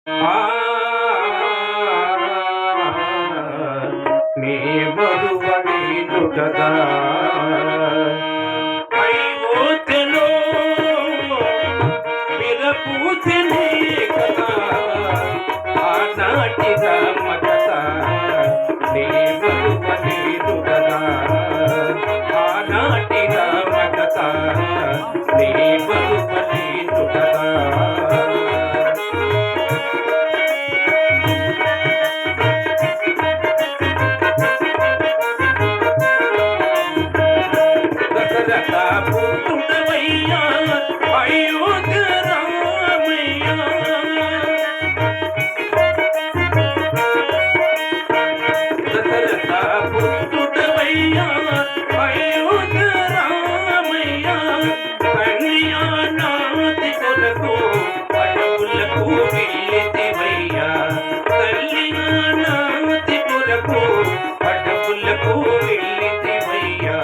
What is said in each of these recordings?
ఆ నీ మరువలేను కదా అయోధ్యలో విరపూసెనే కదా ఆనాటి రామ కదా నీ మరువలేను కదా ఆనాటి రామ కదా నీ మరువలేను కదా పుత్రుడవయ్యా అయోధ్య రామయ్యా దశరథ పుత్రుడవయ్యా అయోధ్య రామయ్యా కళ్యాణాది కొరకు అడవులకు వెళ్ళితివయ్యా కళ్యాణాది కొరకు అడవులకు వెళ్ళితివయ్యా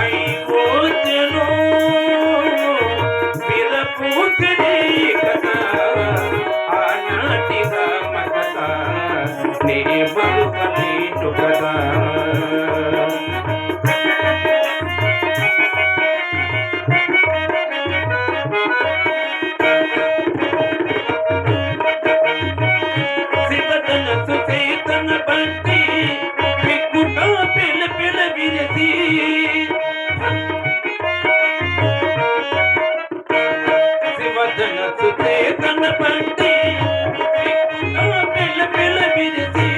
అయోధ్యలో విరపూసెనే కదా ఆనాటి రామ కదా నే మరువలేను కదా శివధనసు చేతన బట్టి వికుట పిల పిల విరసి శివధనసు చేతన బట్టి వికుట పిల పిల విరసి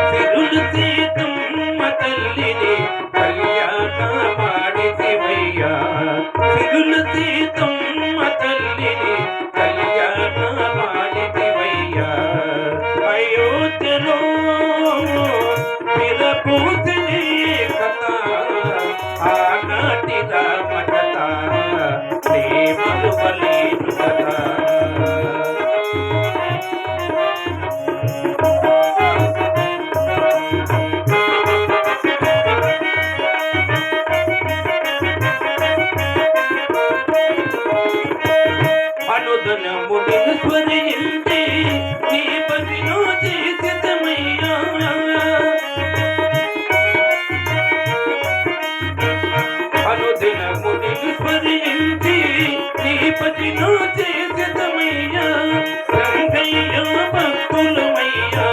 సిరులు సీతమ్మ తల్లిని కళ్యాణమాడితివయ్యా సిరులు సీతమ్మ తల్లిని కళ్యాణమాడితివయ్యా అయోధ్యలో విరపూసెనే కదా ఆనాటి రామ కదా నే మరువలేను కదా అనుదనము నిన్ను స్మరించి నీ భక్తిలో చేసితమయ్యా అనుదినము నిన్ను స్మరించి నీ భక్తిలో చేసితమయ్యా రంగయ్య భక్తులమయ్యా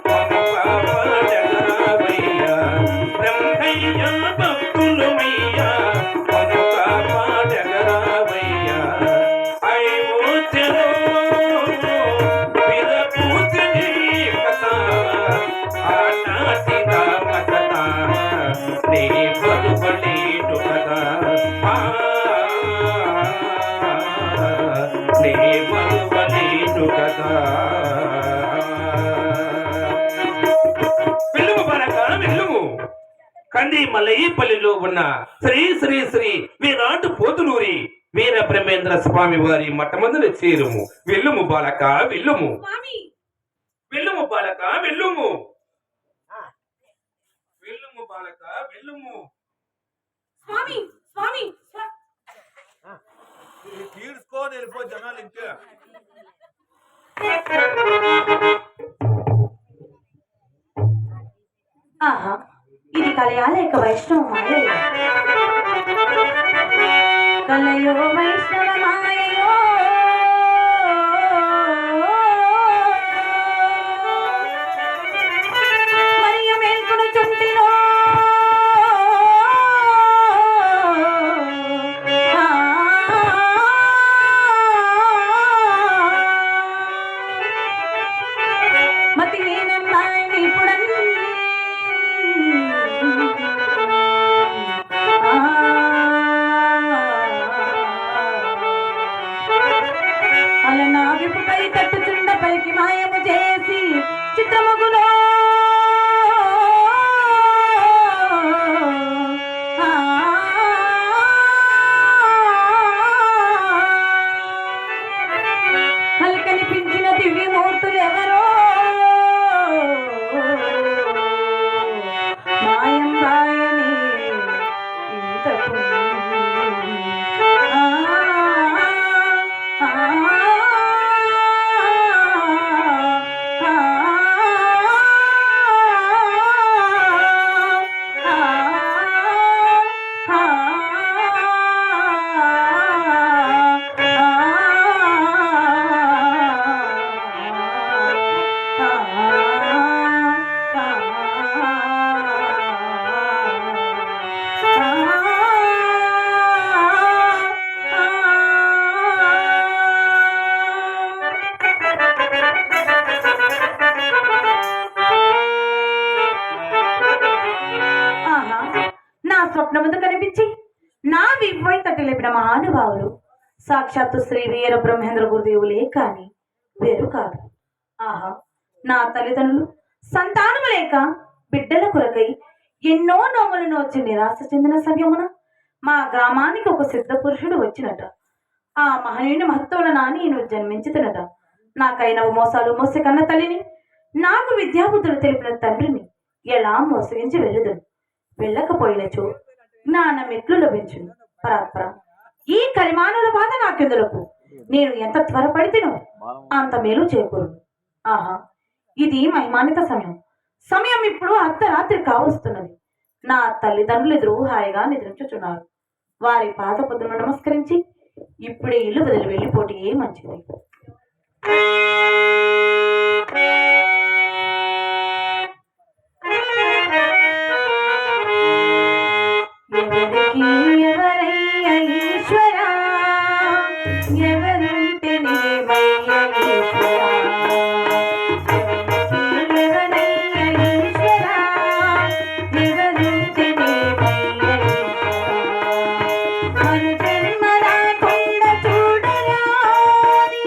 మము కాపాడగరావయ్యా రంగయ్య భక్తులమయ్యా మము కాపాడగరావయ్యా అయోధ్యలో విరపూసెనే కదా ఆనాటి రామ కదా నే మరువలేను కదా నే మరువలేను కదా వెల్లుము బాలక వెల్లుము కందిమలైపల్లిలో ఉన్న శ్రీ శ్రీ శ్రీ వీరాటు పోతులూరి వీర బ్రహ్మేంద్ర స్వామి వారి మఠమందున చేరుము వెల్లుము బాలక వెల్లుము వెల్లుము బాలక వెల్లుము వెల్లుము బాలక వెల్లుము స్వామి స్వామి తీర్చుకొని వెళ్ళిపో జనాలు ఇంకా ఆహా ఇది కలయా లేక వైష్ణవ మాయయో కలయో వైష్ణవ మాయయో మరియ మేల్కొను చుంటినో మతి నేనమ్మాయి ఇప్పుడన్ అలనావిపుపై కట్టుచుండ పలికి మాయము చేసి చిత్రముగులో కనిపించిన దివ్యమూర్తులు ఎవరో మాయం రాయని ఇంత పుణ్యం తెలిపిన మహానుభావులు సాక్షాత్తు శ్రీ వీర బ్రహ్మేంద్ర గురుదేవులే కాని వేరు కాదు. ఆహా, నా తల్లిదండ్రులు సంతానము లేక బిడ్డల కొరకై ఎన్నో నోములు నోచి నిరాశ చెందిన సమయమున మా గ్రామానికి ఒక సిద్ధ పురుషుడు వచ్చినట. ఆ మహనీయుని మహత్తువలన నేను జన్మించుతున్నట. నాకైన మోసాలు మోసే కన్న తల్లిని, నాకు విద్యాబుద్ధులు తెలిపిన తండ్రిని ఎలా మోసగించి వెళ్ళదును? వెళ్ళకపోయినచో జ్ఞానం ఎట్లు లభించును? పరాత్పర, ఈ కలిమానుల బాధ నాకెందులకు? నేను ఎంత త్వరపడితేనో అంత మేలు చేకూరు. ఆహా, ఇది మహిమానిత సమయం. సమయం ఇప్పుడు అర్ధరాత్రి కావస్తున్నది. నా తల్లిదండ్రులు ఎదురు హాయిగా నిద్రించుచున్నారు. వారి పాద పొద్దున నమస్కరించి ఇప్పుడే ఇల్లు వదిలి వెళ్ళిపోటీ మంచిది. ఎవరికి ఎవరయ్య ఈశ్వరా, ఎవరుంటేనేమయ్య ఈశ్వరా, ఎవరికి ఎవరయ్య ఈశ్వరా, ఎవరుంటేనేమయ్య ఈశ్వరా, మరు జన్మ రాకుండా చూడరా నీ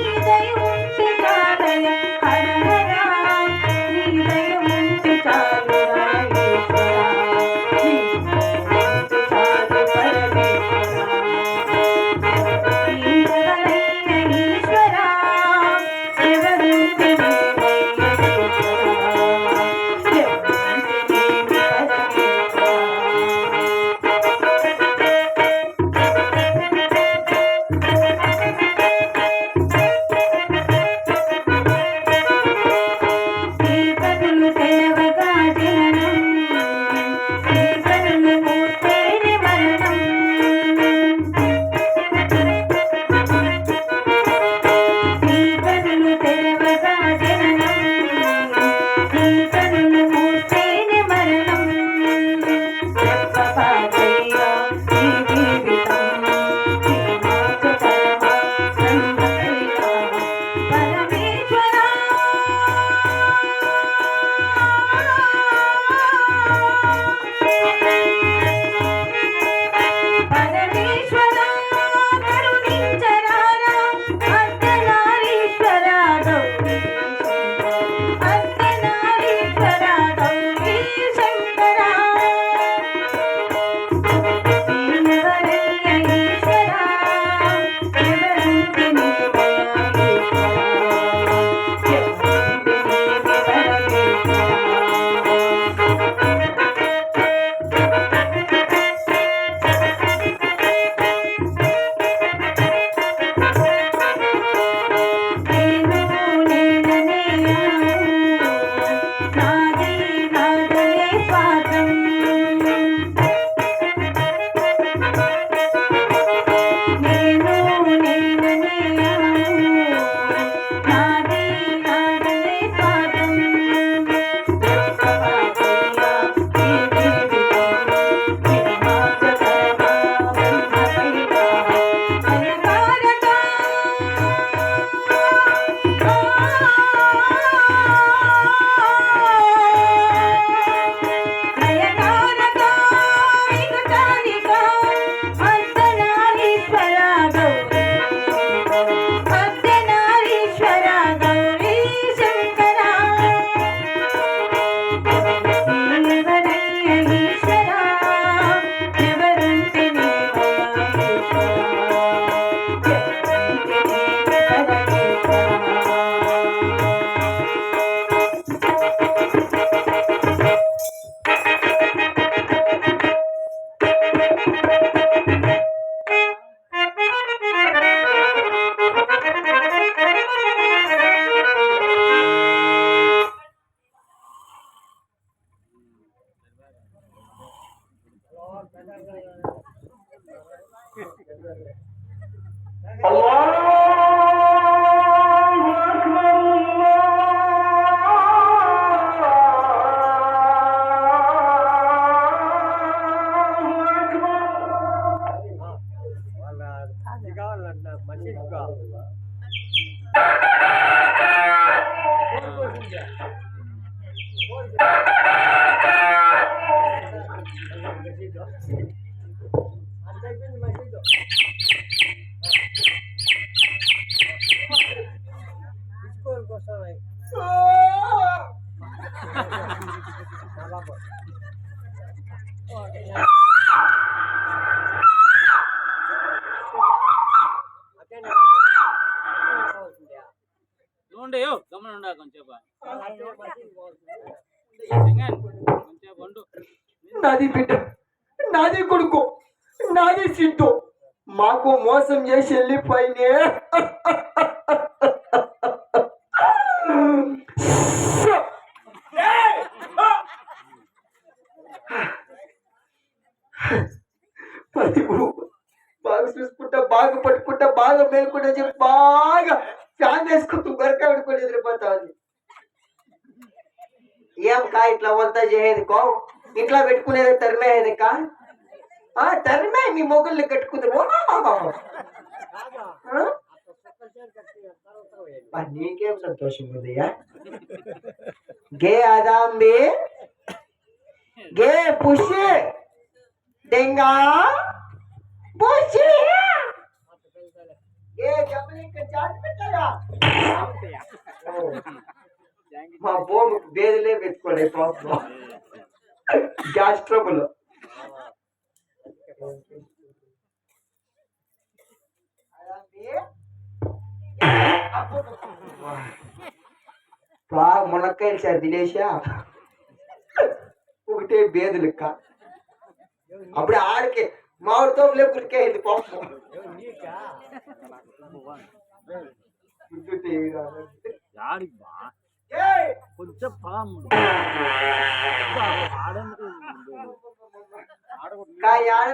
ఉండయో గమనం ఉండ కొంచెం నాది బిడ్డ, నాది కొడుకు, నాది సిద్ధు. మాకు మోసం చేసి వెళ్ళిపోయినే. బాగా చూసుకుంటా, బాగా పట్టుకుంటా, బాగా మేలుకుంటా చెప్పి బాగా ఫ్యాన్ వేసుకుంటూ గరక పడుకొని ఎదిరిపోతా ఉంది. ఏం కా ఇట్లా వంతా చేయదు కో, ఇట్లా పెట్టుకునేది తరిమేది కా, తరిమే మీ మొగుల్ని కట్టుకుందరు. నీకేం సంతోషం ఉందయ్యా. గే ఆదాంబి, గే పుషి డెంగా పుషి, గే జమలిక చాట్ పెట్టారా. మా బోమ్ బేదలే పెట్టుకోలే పాపం, గ్యాస్ ట్రబుల్. బాగా మునక్కాయలు సార్ తినేసా, ఒకటే బేదులక్క. అప్పుడే ఆడికి మామిడి తోపులే కురికేది పాపం. కొంచెం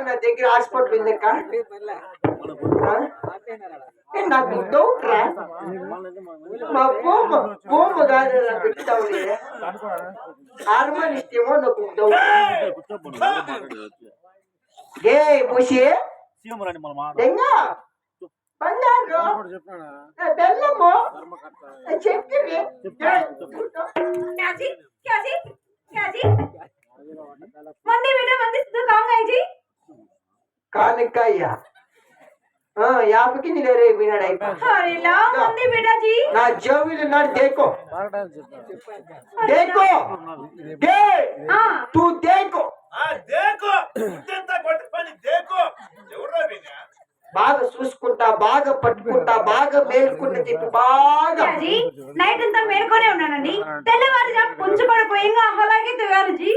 నా దగ్గర హాస్పిటల్ ఉందక్క. నాకు డౌట్ రా, మా బొమ్మ కాదు పెట్టుతావు హార్మోన్ ఇస్తేమో నాకు డౌట్. గే ముషి డెంగా బంగారు బెల్లము చెప్తుంది. కానిక్కయ్యా యాపకి నీరే నా జోవిలు నాడు దేకో దేకో దే తూ దేకో దేకో ఇంత కొట్టి పని దేకో ఎవరో వినా బాగా చూసుకుంటా, బాగా పట్టుకుంటా, బాగా మేలుకుంటా చెప్పి బాగా. నైట్ అంతా మేల్కొనే ఉన్నానండి. తెల్లవారు పుంజుకోడిపోయింగా అలాగే తుగారుజీ.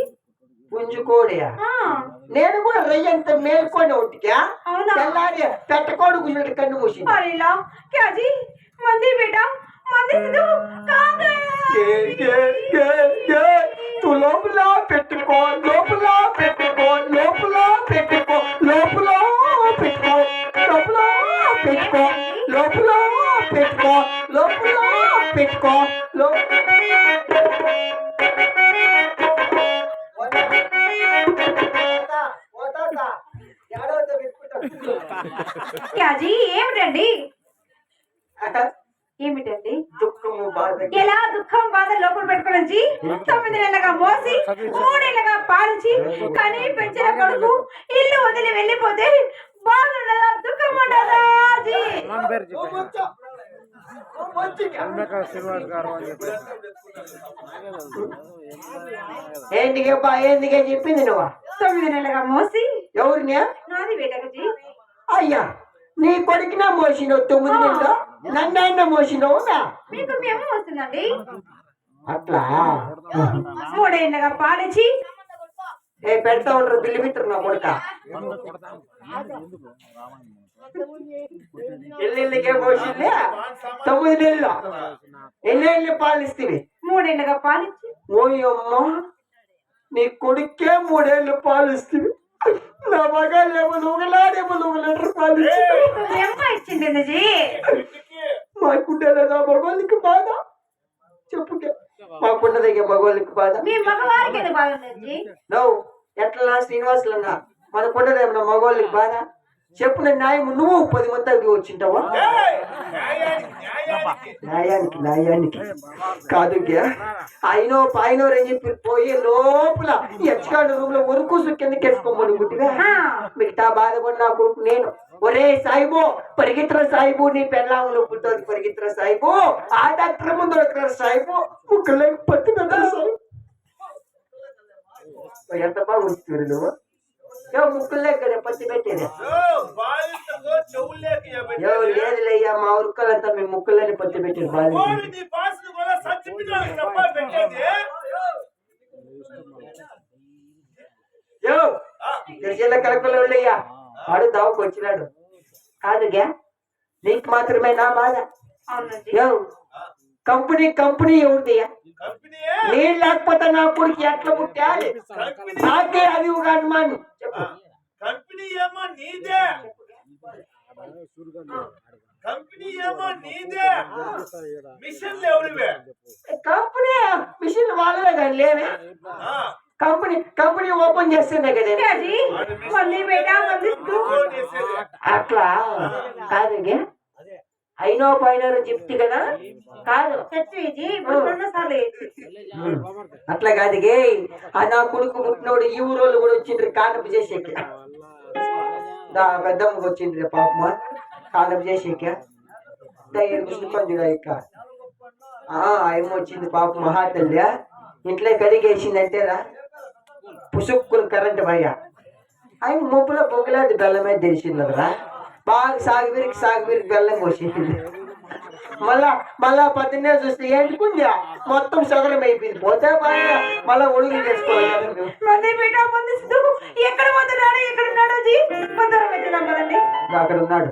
పుంజుకోడియా? నేను కూడా రయ్యంత మేల్కొని ఒట్టికా తెల్లారి పెట్టకోడు గుంజుడి కన్ను మూసి. మంది బేటా లోపల పెట్టుకో, లోపల పెట్టుకో, లోపల పెట్టుకో, లోపల పెట్టుకో, లోపల పెట్టుకో, లోపల పెట్టుకో, లోపల పెట్టుకో. ఏమిటండి ఏమిటండి దుఃఖము బాధ. ఎలా దుఃఖం బాధ లోపల పెట్టుకోవాలని 9 నెలలుగా మోసి 3 నెలలుగా పాలించి కనీ పెంచిన కొడుకు ఇల్లు వదిలి వెళ్ళిపోతే బాధ ఉండదా, దుఃఖం ఉండదా? ఏంటికే చెప్పింది నువ్వు? 9 నెలలుగా మోసి ఎవరిని? నాది వేటకజీ. అయ్యా నీ కొడుకునా మోసినావు 9 నెలలు, నన్నైనా మోసినావు. మీకు మేము వస్తుందండి. అట్లా 3 ఏళ్ళగా పాలించి పెడతా ఉండరు బిల్లు బిట్టరు నా కొడుక. ఎల్లెళ్ళకే మోసిందే 9 నెలలు. ఎన్ని పాలిస్తే? 3 ఏళ్ళగా పాలించి. ఓయమ్మా నీ కొడుకే 3 ఏళ్ళు పాలిస్తుంది. నా మగాళ్ళేమో నువ్వులాడేమో 1 లీటర్ పాలు ఇచ్చింది. మాకుండేదా నా మగవాళ్ళకి బాధ? చెప్పుకే మాకుండదగ్గ మగవాళ్ళకి బాధ. మీ మగవారికి బాగుంది. నవ్వు ఎట్లా శ్రీనివాసులన్నా మనకుండదేమన్నా మగవాళ్ళకి బాధ? చెప్పు నా న్యాయం. నువ్వు 10 మందికి వచ్చింటావా? న్యాయానికి కాదు. ఆయన అని చెప్పి పోయే లోపల ఎచ్చగాడు రూమ్ లో వరకు కిందకి వేసుకోమని గుట్టిగా మిగతా బాధపడి నా కొడుకు నేను ఒరే సాయిబు పరిగెత్తర సాయిబు నీ పెళ్ళాములు పుట్టోది పరిగెత్తర సాయిబు ఆ డాక్టర్ ముందు దొరకరా సాయిబు ముక్కలే పత్తి పెద్దరా సాయిబు ఎంత బాగా వస్తుంది నువ్వు ముక్కులే కదా పత్తి పెట్టేది బాలింతకో చెవులేక లేదులేయ్యా మా ఉరుక్కలంతా మీ ముక్కులని పత్తి పెట్టేది బాగా నీ పాసులు కూడా సర్టిఫికెట్ తప్ప పెట్టేది తెలిసేలా కలకలు వెళ్ళయ్యా వాడు దావుకు వచ్చినాడు కాదుగా నీకు మాత్రమే నా బాధ అవునండి యో కంపెనీ ఎవరిదయ్యా కంపెనీయే నేను లేకపోతే నా కొడుకు ఎట్లా పుట్టాలి కంపెనీ నాకే అది ఒక అనుమానం చెప్పు కంపెనీ ఏమో నీదే కంపెనీ ఏమో నీదే మిషన్లు ఎవరివే కంపెనీ మిషన్ వాళ్ళవే కానీ లేవే ఆ, కంపెనీ ఓపెన్ చేస్తుండే కదా అది మళ్ళీ బేటా మళ్ళీ ఫోన్ చేసేది. అట్లా కాదు అయినో పైన చెప్తి కదా కాదు చచ్చి ఇప్పుడు సార్లు అట్లా కాదు ఆ నా కొడుకు పుట్టినోడు ఈ ఊరోళ్ళు కూడా వచ్చిండ్రు కానపు చేసేకి పెద్దమ్మకి వచ్చిండ్రి పాపమ్మ కానపు చేసేక ఇక ఏమో వచ్చింది పాప మహాతల్లి ఇంట్లో కడిగేసిందంటే రా పుసుక్కులు కరెంట్ భయ ఆయన ముప్పులో పొగలాంటి బెల్లం మీద తెలిసిందరా బాగా సాగుబీరికి బెల్లం పోసింది మళ్ళా పొద్దున్నే చూస్తే ఏంటుకుందా మొత్తం సగరం అయిపోయింది పోతే బాగా మళ్ళా ఒడుగులు చేసుకోవాలి మళ్ళీ బేటా మళ్ళీ ఎక్కడ పోతున్నాడు ఎక్కడ ఉన్నాడు జీ కొందరం వెళ్తున్నాం కదండి అక్కడ ఉన్నాడు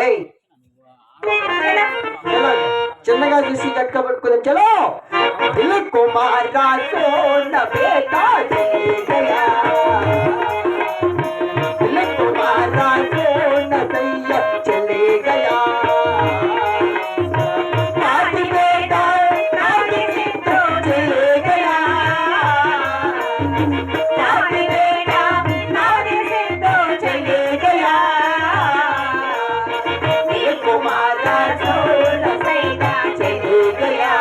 ఏయ్ చలో చిన్నగా చూసి గట్క పట్టుకుందాం చలో దిల్ కుమారా సోన బేటా చలి గయా దిల్ కుమారా సోన సయ్య చలి గయా నాటి బేటా నాటి సిద్ధో చలి గయా నాటి బేటా నాటి సిద్ధో చలి గయా कुमारा सोन सैदा चले गया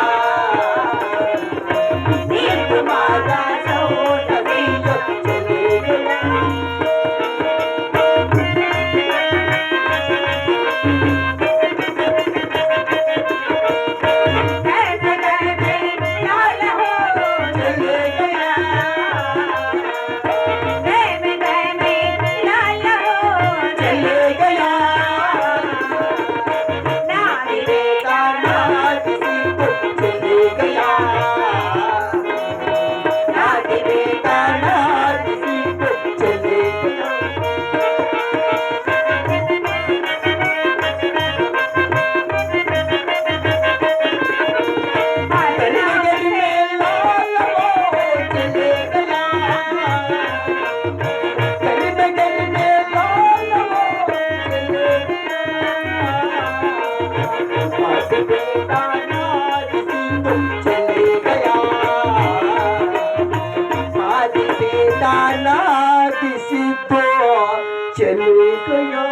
कुमारा सोन सैदा चले गया चले गया